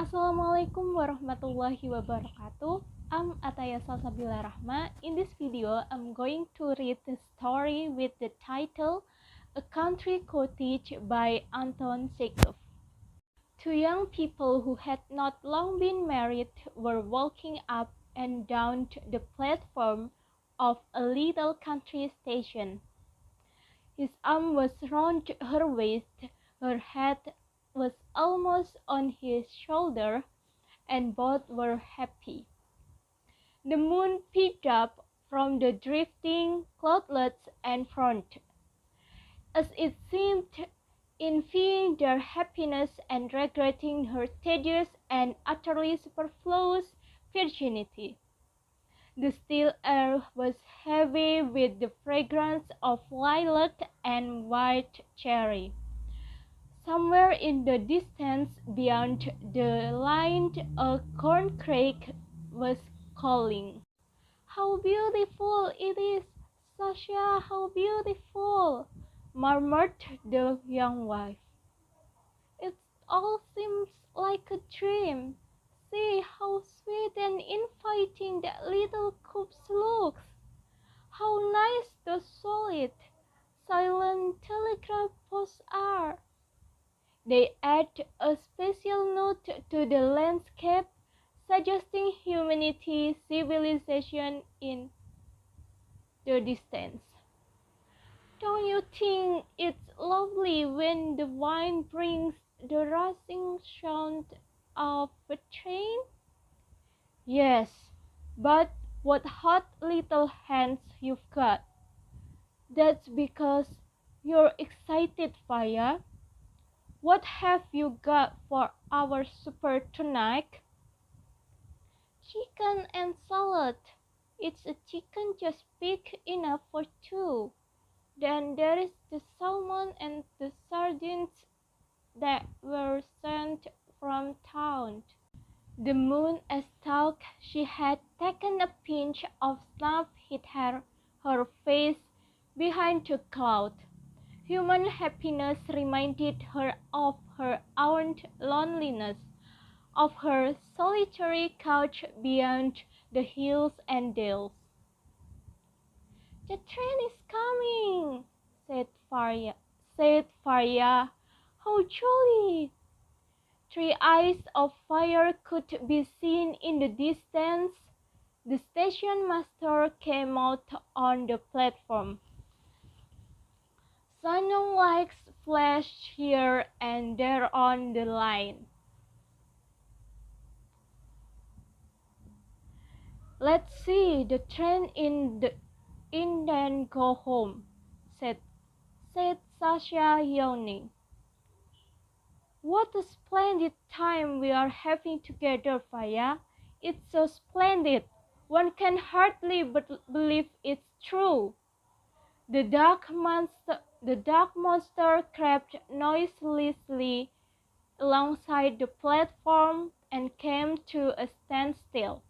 Assalamualaikum warahmatullahi wabarakatuh. I'm Athaya Salsabila Rahma. In this video, I'm going to read the story with the title A Country Cottage by Anton Chekhov. Two young people who had not long been married were walking up and down the platform of a little country station. His arm was round her waist, her head was almost on his shoulder, and both were happy. The moon peeped up from the drifting cloudlets in front, as it seemed envying their happiness and regretting her tedious and utterly superfluous virginity. The still air was heavy with the fragrance of lilac and white cherry. Somewhere in the distance beyond the line a corncrake was calling. "How beautiful it is, Sasha, how beautiful!" murmured the young wife. "It all seems like a dream. See how sweet and inviting that little copse looks. How nice those solid, silent telegraph posts are. They add a special note to the landscape, suggesting humanity, civilization in the distance. Don't you think it's lovely when the wind brings the rushing sound of a train?" "Yes, but what hot little hands you've got." "That's because you're excited, Faya. What have you got for our supper tonight?" "Chicken and salad. It's a chicken just big enough for two. Then there is the salmon and the sardines that were sent from town." The moon, as thought she had taken a pinch of snuff, hid her face behind a cloud. Human happiness reminded her of her own loneliness, of her solitary couch beyond the hills and dales. "The train is coming," said Faria. "How jolly!" Three eyes of fire could be seen in the distance. The station master came out on the platform. Sunny lights flashed here and there on the line. "Let's see the train in then go home," said Sasha, yawning. "What a splendid time we are having together, Faya. It's so splendid, one can hardly believe it's true." The dark monster crept noiselessly alongside the platform and came to a standstill.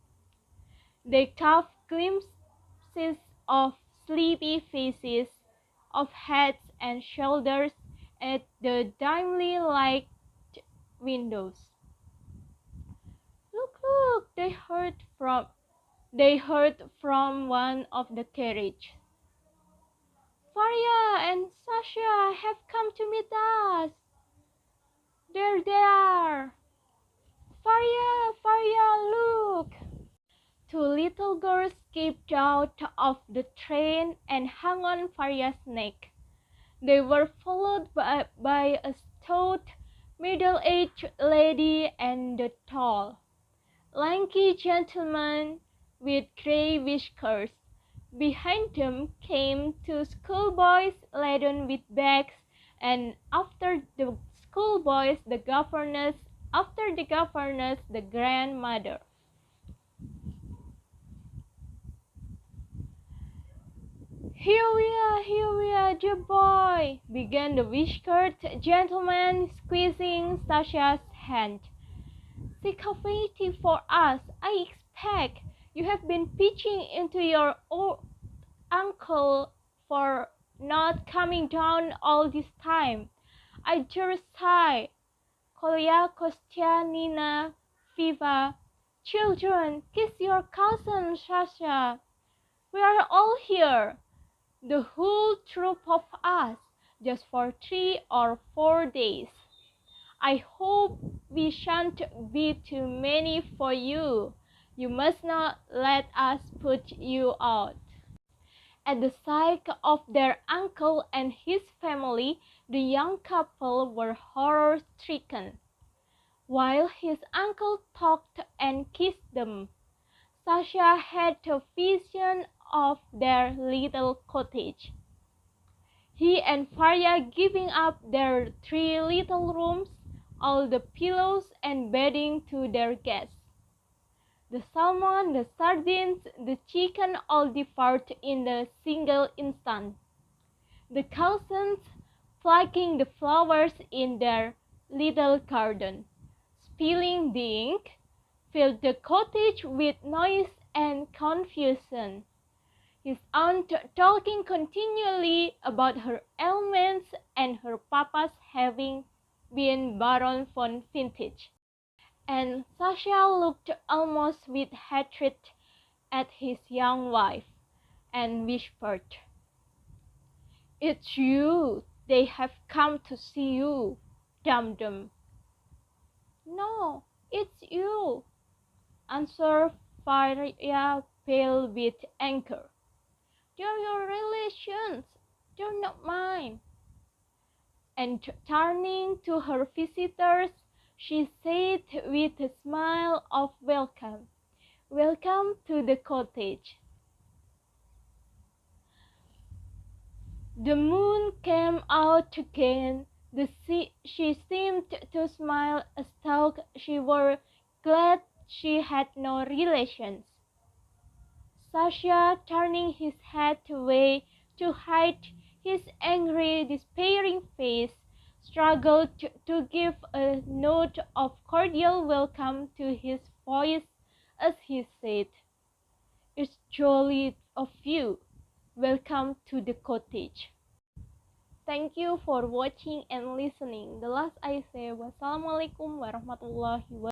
They caught glimpses of sleepy faces, of heads and shoulders at the dimly lighted windows. Look, they heard from one of the carriages. "Faria and Sasha have come to meet us. There they are. Faria, look." Two little girls skipped out of the train and hung on Faria's neck. They were followed by a stout, middle-aged lady and a tall, lanky gentleman with grey whiskers. Behind them came two schoolboys laden with bags, and after the schoolboys the governess, after the governess the grandmother. Here we are, dear boy," began the whiskered gentleman, squeezing Sasha's hand. "Chekhov waiting for us, I expect. You have been pitching into your old uncle for not coming down all this time. I dare say, Kolya Kostianina Viva! Children, kiss your cousin Sasha. We are all here, the whole troop of us, just for 3 or 4 days. I hope we shan't be too many for you. You must not let us put you out." At the sight of their uncle and his family, the young couple were horror-stricken. While his uncle talked and kissed them, Sasha had a vision of their little cottage. He and Faria giving up their 3 little rooms, all the pillows and bedding to their guests. The salmon, the sardines, the chicken all devoured in a single instant. The cousins plucking the flowers in their little garden, spilling the ink, filled the cottage with noise and confusion. His aunt talking continually about her ailments and her papa's having been Baron von Vintage. And Sasha looked almost with hatred at his young wife, and whispered, "It's you! They have come to see you, dum-dum." "No, it's you," answered Faria, pale with anger. "They're your relations, they're not mine." And turning to her visitors, she said with a smile of welcome, "Welcome to the cottage." The moon came out again. She seemed to smile as though she were glad she had no relations. Sasha, turning his head away to hide his angry, despairing face, struggled to give a note of cordial welcome to his voice as he said, "It's jolly of you. Welcome to the cottage." Thank you for watching and listening. The last I say, wassalamualaikum warahmatullahi wabarakatuh.